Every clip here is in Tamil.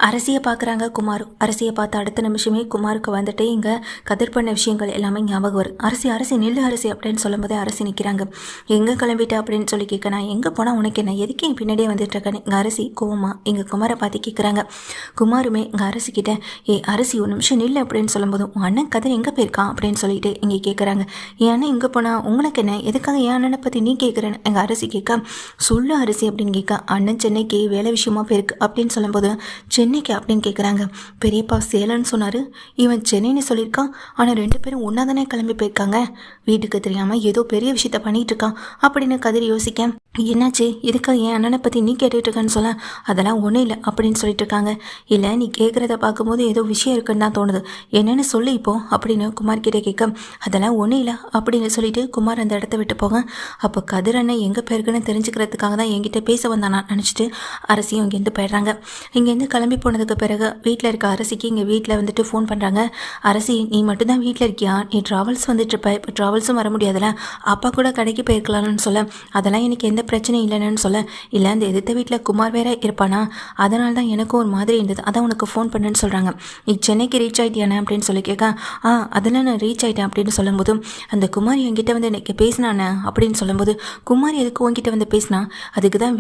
அரசியை பார்க்குறாங்க குமார். அரசியை பார்த்த அடுத்த நிமிஷமே குமாருக்கு வந்துட்டு இங்கே கதிர் பண்ண விஷயங்கள் எல்லாமே ஞாபகம் வரும். அரசி நில்லு அரசி அப்படின்னு சொல்லும்போதே அரசி நிற்கிறாங்க. எங்கே கிளம்பிட்டா அப்படின்னு சொல்லி கேட்க, நான் எங்கே போனால் உனக்கு என்ன, எதுக்கு என் பின்னாடியே வந்துட்டு இருக்கேன் இங்கே அரசி கோவமா இங்கே குமாரை பார்த்து கேட்குறாங்க. குமாருமே இங்கே அரசிக்கிட்ட, அரசி ஒரு நிமிஷம் நில்லு அப்படின்னு சொல்லும்போதும், உன் அண்ணன் கதிர் எங்கே போயிருக்கான் அப்படின்னு சொல்லிட்டு இங்கே கேட்குறாங்க. என் அண்ணன் இங்கே போனால் உங்களுக்கு என்ன, எதுக்காக என் அண்ணனை பற்றி நீ கேட்குறேன்னு எங்கள் அரசி கேட்க, சொல்லு அரசி அப்படின்னு கேட்க, அண்ணன் சென்னைக்கு வேலை விஷயமா போயிருக்கு அப்படின்னு சொல்லும்போது, சென்னைக்கு அப்படின்னு கேட்குறாங்க. பெரியப்பா சேலன்னு சொன்னார், இவன் சென்னைன்னு சொல்லியிருக்கான். ஆனால் 2 பேரும் ஒன்றா தானே கிளம்பி போயிருக்காங்க, வீட்டுக்கு தெரியாமல் ஏதோ பெரிய விஷயத்த பண்ணிகிட்டு இருக்கான் அப்படின்னு கதிர் யோசிக்க, என்னாச்சு இதுக்காக என் அண்ணனை பற்றி நீ கேட்டுட்டு இருக்கான்னு சொல்ல, அதெல்லாம் ஒன்றும் இல்லை அப்படின்னு சொல்லிட்டு இருக்காங்க. இல்லை நீ கேட்குறத பார்க்கும்போது ஏதோ விஷயம் இருக்குன்னு தான் தோணுது, என்னென்னு சொல்லி இப்போ அப்படின்னு குமார் கிட்டே கேட்க, அதெல்லாம் ஒன்றும் இல்லை அப்படின்னு சொல்லிட்டு குமார் அந்த இடத்த விட்டு போக, அப்போ கதிர் அண்ணன் எங்கே போயிருக்குன்னு தெரிஞ்சுக்கிறதுக்காக தான் என்கிட்ட பேச வந்தானா நினச்சிட்டு அரசியும் இங்கேருந்து போயிடுறாங்க. இங்கேருந்து கிளம்பி போனதுக்கு பிறகு வீட்டில் இருக்க அரசிக்கு இங்கே வீட்டில் வந்துட்டு ஃபோன் பண்ணுறாங்க. அரசி நீ மட்டும்தான் வீட்டில் இருக்கியா, நீ ட்ராவல்ஸ் வந்துட்டு இருப்ப, இப்போ ட்ராவல்ஸும் வர முடியாதுல்ல, அப்பா கூட கடைக்கு போயிருக்கலாம்னு சொல்ல, அதெல்லாம் எனக்கு எந்த பிரச்சனை இல்லைன்னு சொல்ல, இல்லை அந்த எதிர்த்த வீட்டில் குமார் வேற இருப்பானா, அதனால தான் எனக்கும் ஒரு மாதிரி இருந்தது, அதான் உனக்கு ஃபோன் பண்ணுன்னு சொல்கிறாங்க. நீ சென்னைக்கு ரீச் ஆகிட்டியானே அப்படின்னு சொல்லி கேட்க, அதெல்லாம் நான் ரீச் ஆகிட்டேன் அப்படின்னு சொல்லும்போது, அந்த குமார் என்கிட்ட வந்து எனக்கு பேசினானே அப்படின்னு சொல்லும்போது, குமார் எதுக்கு உங்ககிட்ட வந்து பேசினா, அதுக்கு தான்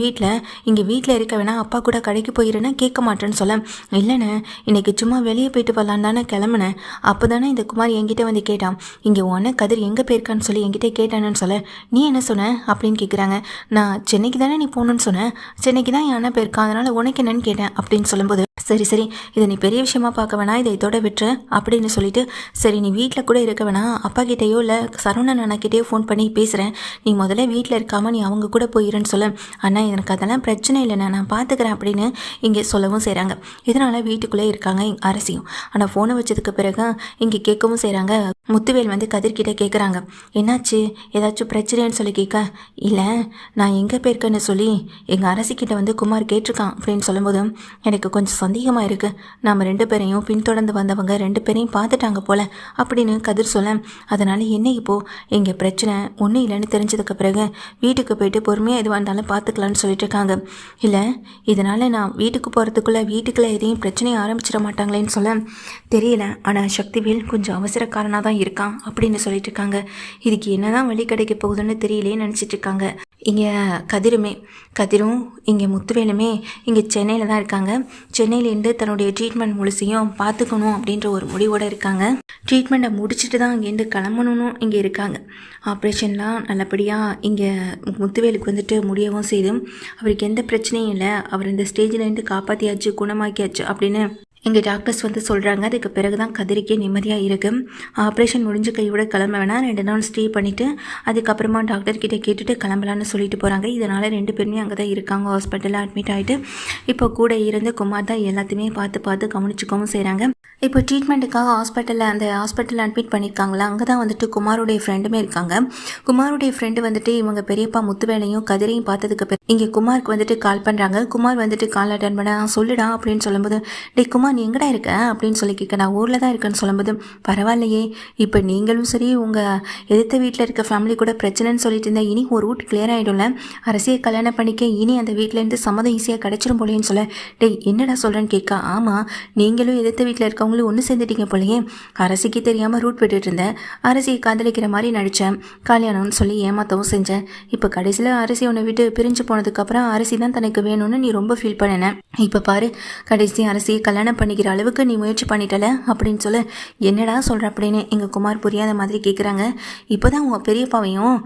இங்கே வீட்டில் இருக்க வேணா, அப்பா கூட கடைக்கு போயிருன்னா கேட்க மாட்டேன்னு சொல்ல, இல்லைண்ணே இன்னைக்கு சும்மா வெளியே போயிட்டு வரலான்னு தானே கிளம்புனேன், அப்போ தானே இந்த குமார் என்கிட்ட வந்து கேட்டான், இங்கே உன்ன கதிர் எங்கே போயிருக்கான்னு சொல்லி என்கிட்ட கேட்டானு சொல்ல, நீ என்ன சொன்ன அப்படின்னு கேட்குறாங்க. நான் சென்னைக்கு தானே நீ போகணுன்னு சொன்னேன், சென்னைக்கு தான் என் அண்ணன் போயிருக்கான், அதனால் உனக்கு என்னன்னு கேட்டேன் அப்படின்னு சொல்லும்போது, சரி இதை நீ பெரிய விஷயமா பார்க்க வேணா, இதை இதோட விட்டுரு அப்படின்னு சொல்லிட்டு, சரி நீ வீட்டில் கூட இருக்க வேணா, அப்பா கிட்டேயோ இல்லை சரவணன் அண்ணாக்கிட்டேயோ ஃபோன் பண்ணி பேசுகிறேன், நீ முதல்ல வீட்டில் இருக்காமல் நீ அவங்க கூட போயிருன்னு சொல்ல, அண்ணா எனக்கு அதெல்லாம் பிரச்சனை இல்லைண்ணா, நான் பார்த்துக்கிறேன் அப்படின்னு இங்கே சொல்லவும் செய்கிறாங்க. இதனால் வீட்டுக்குள்ளே இருக்காங்க அரசியும். ஆனால் ஃபோனை வச்சதுக்கு பிறகு இங்கே கேட்கவும் செய்கிறாங்க. முத்துவேல் வந்து கதிர்கிட்ட கேட்குறாங்க, என்னாச்சு ஏதாச்சும் பிரச்சனைன்னு சொல்லி கேட்க, இல்லை நான் எங்கே போயிருக்கேன்னு சொல்லி எங்கள் அரசிக்கிட்ட வந்து குமார் கேட்டிருக்கான் அப்படின்னு சொல்லும்போது, எனக்கு கொஞ்சம் சந்தேகமாக இருக்குது, நாம் 2 பேரையும் பின்தொடர்ந்து வந்தவங்க 2 பேரையும் பார்த்துட்டாங்க போல அப்படின்னு கதிர் சொல்ல, அதனால் என்ன இப்போது எங்கள் பிரச்சனை ஒன்றும் இல்லைன்னு தெரிஞ்சதுக்கு பிறகு வீட்டுக்கு போயிட்டு பொறுமையாக எதுவாக இருந்தாலும் பார்த்துக்கலான்னு சொல்லிட்டு இருக்காங்க. இல்லை இதனால் நான் வீட்டுக்கு போகிறதுக்குள்ளே வீட்டுக்குள்ளே எதையும் பிரச்சனையை ஆரம்பிச்சிட மாட்டாங்களேன்னு சொல்ல, தெரியல, ஆனால் சக்திவேல் கொஞ்சம் அவசரக்காரனாக தான் இருக்கான் அப்படின்னு சொல்லிட்டு இருக்காங்க. இதுக்கு என்னதான் வழி கிடைக்க போகுதுன்னு தெரியலேன்னு நினச்சிட்டு இருக்காங்க. இங்கே கதிரும் இங்கே முத்துவேலுமே இங்கே சென்னையில் தான் இருக்காங்க. சென்னையிலேருந்து தன்னுடைய ட்ரீட்மெண்ட் முழுசையும் பார்த்துக்கணும் அப்படின்ற ஒரு முடிவோடு இருக்காங்க. ட்ரீட்மெண்ட்டை முடிச்சுட்டு தான் இங்கேருந்து கிளம்பணும்னு இங்கே இருக்காங்க. ஆப்ரேஷன்லாம் நல்லபடியாக இங்கே முத்துவேலுக்கு வந்துட்டு முடியவும் செய்து, அவருக்கு எந்த பிரச்சனையும் இல்லை, அவர் இந்த ஸ்டேஜிலேருந்து காப்பாற்றியாச்சு குணமாக்கியாச்சு அப்படின்னு இங்கே டாக்டர்ஸ் வந்து சொல்கிறாங்க. அதுக்கு பிறகு தான் கதிரிக்கே நிம்மதியாக இருக்குது. ஆப்ரேஷன் முடிஞ்ச கையோட கிளம்ப வேணாம், 2 நாள் ஸ்டே பண்ணிவிட்டு அதுக்கப்புறமா டாக்டர்கிட்ட கேட்டுட்டு கிளம்பலான்னு சொல்லிட்டு போகிறாங்க. இதனால் 2 பேருமே அங்கே தான் இருக்காங்க, ஹாஸ்பிட்டலில் அட்மிட் ஆகிட்டு. இப்போ கூட இருந்து குமார் தான் எல்லாத்தையுமே பார்த்து கவனிச்சுக்கவும் செய்கிறாங்க. இப்போ ட்ரீட்மெண்ட்டுக்காக அந்த ஹாஸ்பிட்டலில் அட்மிட் பண்ணியிருக்காங்களா, அங்கே தான் வந்துட்டு குமாரோடைய ஃப்ரெண்டுமே இருக்காங்க. குமாரோடைய ஃப்ரெண்டு வந்துட்டு இவங்க பெரியப்பா முத்துவேலையும் கதிரையும் பார்த்ததுக்கு பிறகு இங்கே குமாருக்கு வந்துட்டு கால் பண்ணுறாங்க. குமார் வந்துட்டு கால் அட்டன் பண்ண, சொல்லுடா அப்படின்னு சொல்லும்போது, டே குமார் நீ எங்கடா இருக்க அப்படின்னு சொல்லி கேட்க, நான் ஊரில் தான் இருக்கேன்னு சொல்லும்போது, பரவாயில்லையே இப்போ நீங்களும் சரி உங்கள் எதிர்த்த வீட்டில் இருக்க ஃபேமிலி கூட பிரச்சனைன்னு சொல்லிட்டு இருந்தேன், இனி ஒரு ரூட் கிளியர் ஆகிடும்ல, அரசியை கல்யாணம் பண்ணிக்க இனி அந்த வீட்டிலேருந்து சம்மதம் ஈஸியாக கிடச்சிடும் போலேன்னு சொல்ல, டே என்னடா சொல்கிறேன்னு கேட்க, ஆமாம் நீங்களும் எதிர்த்த வீட்டில் இருக்கவங்களும் ஒன்று சேர்ந்துட்டீங்க போலையே, அரசிக்கு தெரியாமல் ரூட் விட்டுட்டு இருந்தேன், அரசியை காதலிக்கிற மாதிரி நடித்தேன், கல்யாணம்னு சொல்லி ஏமாற்றவும் செஞ்சேன், இப்போ கடைசியில் அரசி உன்னை விட்டு பிரிஞ்சு போனதுக்கப்புறம் அரசி தான் தனக்கு வேணும்னு நீ ரொம்ப ஃபீல் பண்ணினேன், இப்போ பாரு கடைசி அரசியை கல்யாணம் பண்ணிக்கிற அளவுக்கு நீ முயற்சி பண்ணிட்டல அப்படின்னு சொல்ல, என்னடா சொல்கிற அப்படின்னு எங்கள் குமார் புரியாத மாதிரி கேட்குறாங்க. இப்போ தான் உங்கள் பெரியப்பாவையும்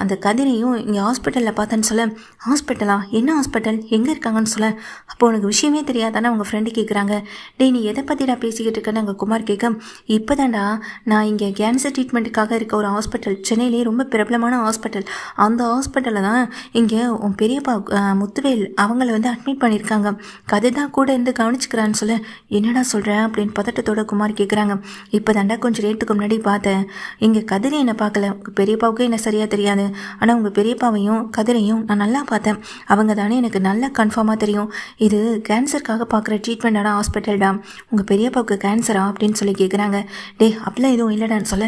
அந்த கதிரையும் இங்கே ஹாஸ்பிட்டலில் பார்த்தேன்னு சொல்ல, ஹாஸ்பிட்டலா, என்ன ஹாஸ்பிட்டல், எங்கே இருக்காங்கன்னு சொல்ல, அப்போ உனக்கு விஷயமே தெரியாதானே உங்கள் ஃப்ரெண்டு கேட்குறாங்க. டே நீ எதை பற்றிடா பேசிக்கிட்டு இருக்கேன்னு எங்கள் குமார் கேட்க, இப்போ தான்டா நான் இங்கே கேன்சர் ட்ரீட்மெண்ட்டுக்காக இருக்க ஒரு ஹாஸ்பிட்டல், சென்னையிலே ரொம்ப பிரபலமான ஹாஸ்பிட்டல், அந்த ஹாஸ்பிட்டலில் தான் இங்கே உன் பெரியப்பா முத்துவேல் அவங்கள வந்து அட்மிட் பண்ணியிருக்காங்க, கதை தான் கூட இருந்து கவனிச்சுக்கிறான்னு சொல்ல, என்னடா சொல்கிறேன் அப்படின்னு பதட்டத்தோட குமார் கேட்குறாங்க. இப்போ தாண்டா கொஞ்சம் நேரத்துக்கு முன்னாடி பார்த்தேன், இங்கே கதிரை என்னை பார்க்கல, உங்கள் பெரியப்பாவுக்கும் என்ன சரியாக தெரியாது, ஆனால் உங்கள் பெரியப்பாவையும் கதிரையும் நான் நல்லா பார்த்தேன். அவங்க தானே எனக்கு நல்லா கன்ஃபார்மாக தெரியும். இது கேன்சருக்காக பார்க்குற ட்ரீட்மெண்டான ஹாஸ்பிட்டல்டா. உங்கள் பெரியப்பாவுக்கு கேன்சரா அப்படின்னு சொல்லி கேட்குறாங்க. அப்படிலாம் எதுவும் இல்லைடான்னு சொல்ல,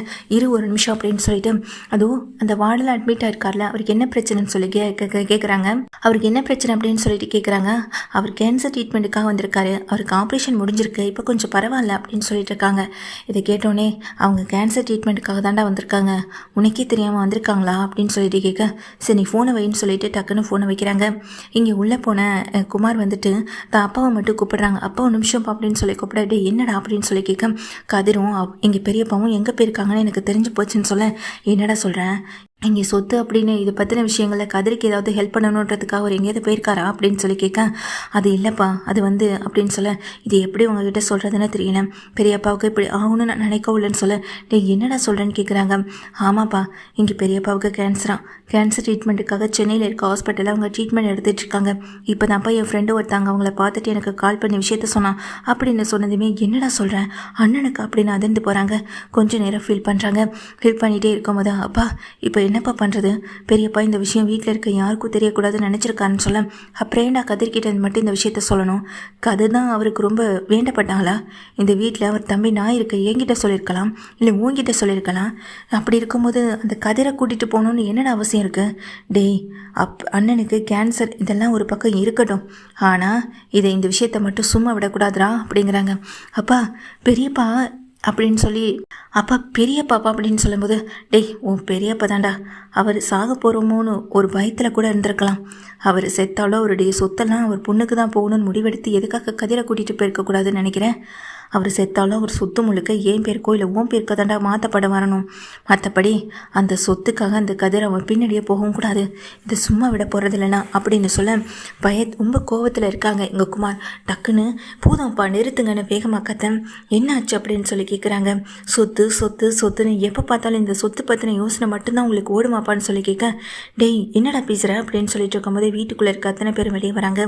ஒரு நிமிஷம் அப்படின்னு சொல்லிட்டு அதுவும் அந்த வார்டில் அட்மிட் ஆயிருக்கார்ல, அவருக்கு என்ன பிரச்சனைன்னு சொல்லி கேட்குறாங்க. அவருக்கு என்ன பிரச்சனை அப்படின்னு சொல்லிட்டு கேட்குறாங்க. அவர் கேன்சர் ட்ரீட்மெண்ட்டுக்காக வந்திருக்காரு, அவருக்கு ஆப்ரேஷன் முடிஞ்சிருக்கு, இப்போ கொஞ்சம் பரவாயில்ல அப்படின்னு சொல்லிட்டு இருக்காங்க. இதை கேட்டோன்னே அவங்க கேன்சர் ட்ரீட்மெண்ட்டுக்காக தாண்டா வந்திருக்காங்க, உனக்கே தெரியாமல் வந்திருக்காங்களா அப்படின்னு சொல்லிட்டு கேட்க, சரி நீ ஃபோனை வைன்னு சொல்லிட்டு டக்குன்னு ஃபோனை வைக்கிறாங்க. இங்கே உள்ளே போன குமார் வந்துட்டு தான் அப்பாவை மட்டும் கூப்பிடுறாங்க. அப்பா ஒரு நிமிஷம் அப்படின்னு சொல்லி கூப்பிட, என்னடா அப்படின்னு சொல்லி கேட்க, கதிரும் எங்கள் பெரியப்பாவும் எங்கே போயிருக்காங்கன்னு எனக்கு தெரிஞ்சு போச்சுன்னு சொல்ல, என்னடா சொல்கிறேன், இங்கே சொத்து அப்படின்னு இது பற்றின விஷயங்களில் கதிரிக்கு ஏதாவது ஹெல்ப் பண்ணணுன்றதுக்காக அவர் எங்கேயாவது போயிருக்காரா அப்படின்னு சொல்லி கேட்க, அது இல்லைப்பா, அது வந்து அப்படின்னு சொல்ல, இது எப்படி உங்ககிட்ட சொல்கிறதுன்னு தெரியல, பெரியப்பாவுக்கு இப்படி ஆகணும்னு நான் நினைக்கவில்லைன்னு சொல்ல, என்னடா சொல்கிறேன்னு கேட்குறாங்க. ஆமாப்பா, இங்கே பெரியப்பாவுக்கு கேன்சர் ட்ரீட்மெண்ட்டுக்காக சென்னையில் இருக்க ஹாஸ்பிட்டலில் அவங்க ட்ரீட்மெண்ட் எடுத்துகிட்டு இருக்காங்க. இப்போ தான்ப்பா என் ஃப்ரெண்டு ஒருத்தாங்க அவங்கள பார்த்துட்டு எனக்கு கால் பண்ணி விஷயத்த சொன்னான் அப்படின்னு சொன்னதுமே, என்னடா சொல்கிறேன் அண்ணனுக்கு அப்படின்னு அதிர்ந்து போகிறாங்க. கொஞ்சம் நேரம் ஃபீல் பண்ணிகிட்டே இருக்கும்போது, அப்பா இப்போ என்னப்பா பண்ணுறது, பெரியப்பா இந்த விஷயம் வீட்டில் இருக்க யாருக்கும் தெரியக்கூடாதுன்னு நினச்சிருக்காருன்னு சொல்ல, அப்புறம் ஏண்டா கதிர்கிட்ட மட்டும் இந்த விஷயத்த சொல்லணும், கதிர் தான் அவருக்கு ரொம்ப வேண்டப்பட்டாங்களா, இந்த வீட்டில் அவர் தம்பி நான் இருக்க என்கிட்ட சொல்லியிருக்கலாம், இல்லை உங்ககிட்ட சொல்லியிருக்கலாம், அப்படி இருக்கும்போது அந்த கதிரை கூட்டிகிட்டு போகணுன்னு என்னடா அவசியம் இருக்குது, அண்ணனுக்கு கேன்சர் இதெல்லாம் ஒரு பக்கம் இருக்கட்டும், ஆனால் இந்த விஷயத்த மட்டும் சும்மா விடக்கூடாதுரா அப்படிங்கிறாங்க. அப்பா பெரியப்பா அப்படின்னு சொல்லி, அப்பா பெரியப்பாப்பா அப்படின்னு சொல்லும்போது, உன் பெரியப்பா தாண்டா, அவர் சாக போகிறோமோன்னு ஒரு பயத்தில் கூட இருந்திருக்கலாம், அவர் செத்தாலோ அவருடைய சொத்தெல்லாம் அவர் பொண்ணுக்கு தான் போகணும்னு முடிவெடுத்து எதுக்காக கதிரை கூட்டிகிட்டு போயிருக்கக்கூடாதுன்னு நினைக்கிறேன். அவர் செத்தாலும் அவர் சொத்து முழுக்க ஏன் பேருக்கோ இல்லை ஓன் பேருக்கோ தாண்டா மாற்றப்பட வரணும், மற்றபடி அந்த சொத்துக்காக அந்த கதிரை அவன் பின்னாடியே போகவும் கூடாது, இது சும்மா விட போகிறது இல்லைனா அப்படின்னு சொல்ல, ரொம்ப கோவத்தில் இருக்காங்க எங்கள் குமார். டக்குன்னு போதும்ப்பா நிறுத்துங்கன்னு வேகமாக கத்த, என்ன ஆச்சு அப்படின்னு சொல்லி கேட்குறாங்க. சொத்துன்னு எப்போ பார்த்தாலும் இந்த சொத்து பற்றின யோசனை மட்டும்தான் உங்களுக்கு ஓடுமாப்பான்னு சொல்லி கேட்க, என்னடா பேசுகிற அப்படின்னு சொல்லிட்டு இருக்கும்போது வீட்டுக்குள்ளே இருக்க அத்தனை பேரும் வெளியே வராங்க.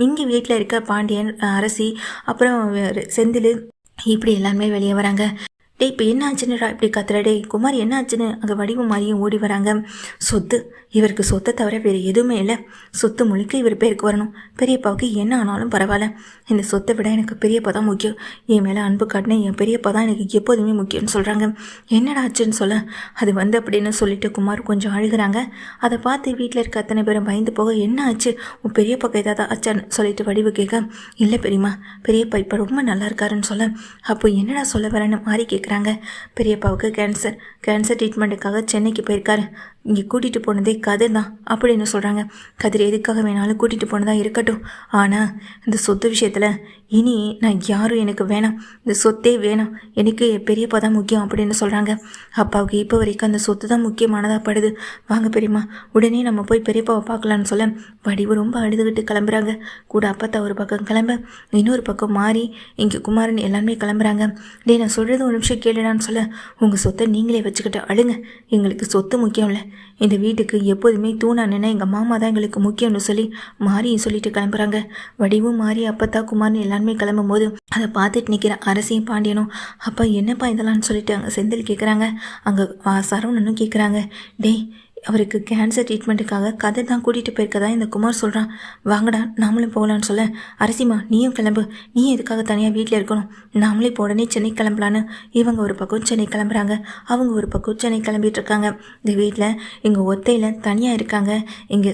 இங்கே வீட்டில் இருக்க பாண்டியன், அரசி, அப்புறம் செந்தில், இப்படி எல்லாருமே வெளியே வராங்க. இப்போ என்ன ஆச்சுன்னுடா இப்படி கத்துற, குமார் என்ன ஆச்சுன்னு அங்கே வடிவு மாதிரியும் ஓடி வராங்க. இவருக்கு சொத்தை தவிர வேறு எதுவுமே இல்லை, சொத்து முழுக்க இவர் பேருக்கு வரணும், பெரியப்பாவுக்கு என்ன ஆனாலும் பரவாயில்ல, இந்த சொத்தை விட எனக்கு பெரியப்பா தான் முக்கியம், என் மேலே அன்பு காட்டினேன் என் பெரியப்பா தான் எனக்கு எப்போதுமே முக்கியம்னு சொல்கிறாங்க. என்னடா ஆச்சுன்னு சொல்ல, அது அப்படின்னு சொல்லிட்டு குமார் கொஞ்சம் அழுகிறாங்க. அதை பார்த்து வீட்டில் இருக்க அத்தனை பேரும் பயந்து போக, என்ன ஆச்சு உன் பெரியப்பாக்கு ஏதாவது ஆச்சான்னு சொல்லிட்டு வடிவு கேட்க, இல்லை பெரியம்மா, பெரியப்பா இப்போ ரொம்ப நல்லா இருக்காருன்னு சொல்ல, அப்போ என்னடா சொல்ல வரேன்னு மாறி கேட்குறாங்க. பெரியப்பாவுக்கு கேன்சர் ட்ரீட்மெண்ட்டுக்காக சென்னைக்கு போயிருக்காரு, இங்கே கூட்டிகிட்டு போனதே கதிர் தான் அப்படின்னு சொல்கிறாங்க. கதிர் எதுக்காக வேணாலும் கூட்டிகிட்டு போனதாக இருக்கட்டும், ஆனால் இந்த சொத்து விஷயத்தில் இனி நான் யாரும் எனக்கு வேணாம், இந்த சொத்தே வேணாம், எனக்கு பெரியப்பா தான் முக்கியம் அப்படின்னு சொல்கிறாங்க. அப்பாவுக்கு இப்போ வரைக்கும் அந்த சொத்து தான் முக்கியமானதாக படுது, வாங்க பெரியம்மா உடனே நம்ம போய் பெரியப்பாவை பார்க்கலான்னு சொல்ல, வடிவு ரொம்ப அழுதுகிட்டு கிளம்புறாங்க. கூட அப்பத்தா ஒரு பக்கம் கிளம்ப, இன்னொரு பக்கம் மாறி இங்கே குமாரன் எல்லாருமே கிளம்புறாங்க. நான் சொல்கிறது ஒரு நிமிஷம் கேளுடான்னு சொல்ல, உங்கள் சொத்தை நீங்களே வச்சுக்கிட்டு அழுங்க, எங்களுக்கு சொத்து முக்கியம் இல்லை, இந்த வீட்டுக்கு எப்போதுமே தூணானுன்னா எங்கள் மாமா தான் எங்களுக்கு முக்கியம்னு சொல்லி மாறியும் சொல்லிட்டு கிளம்புறாங்க. வடிவும் மாறி அப்பத்தா குமார்னு எல்லாருமே கிளம்பும் போது அதை பார்த்துட்டு நிற்கிற அரசியும் பாண்டியனும், அப்பா என்னப்பா இதெல்லாம்னு சொல்லிட்டு அங்கே செந்தில் கேட்குறாங்க. அங்கே சரவணனும் கேட்குறாங்க, அவருக்கு கேன்சர் ட்ரீட்மெண்ட்டுக்காக கதிர் தான் கூட்டிகிட்டு போயிருக்கதா இந்த குமார் சொல்கிறான், வாங்கடா நாமளும் போகலான்னு சொல்ல, அரசிமா நீயும் கிளம்பு, நீ எதுக்காக தனியாக வீட்டில் இருக்கணும், நாமளே இப்போ உடனே சென்னை கிளம்பலான்னு இவங்க ஒரு பக்கம் சென்னை கிளம்புறாங்க, அவங்க ஒரு பக்கம் சென்னை கிளம்பிட்டு இருக்காங்க. இந்த வீட்டில் இங்கே ஒத்தையில் தனியாக இருக்காங்க. இங்கே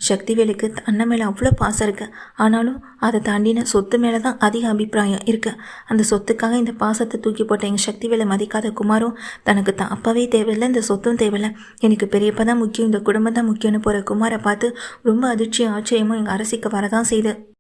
சக்திவேலுக்கு அண்ணன் மேலே அவ்வளோ பாசம் இருக்குது, ஆனாலும் அதை தாண்டின சொத்து மேலே தான் அதிக அபிப்பிராயம் இருக்குது. அந்த சொத்துக்காக இந்த பாசத்தை தூக்கி போட்ட எங்கள் சக்திவேலை மதிக்காத குமாரும் தனக்கு தான் அப்பாவே தேவையில்லை, இந்த சொத்தும் தேவையில்லை, எனக்கு பெரியப்பா தான் முக்கியம், இந்த குடும்பம் தான் முக்கியம்னு போகிற குமாரை பார்த்து ரொம்ப அதிர்ச்சியும் ஆச்சரியமும் எங்கள் அரசிக்கு வரதான் செய்யுது.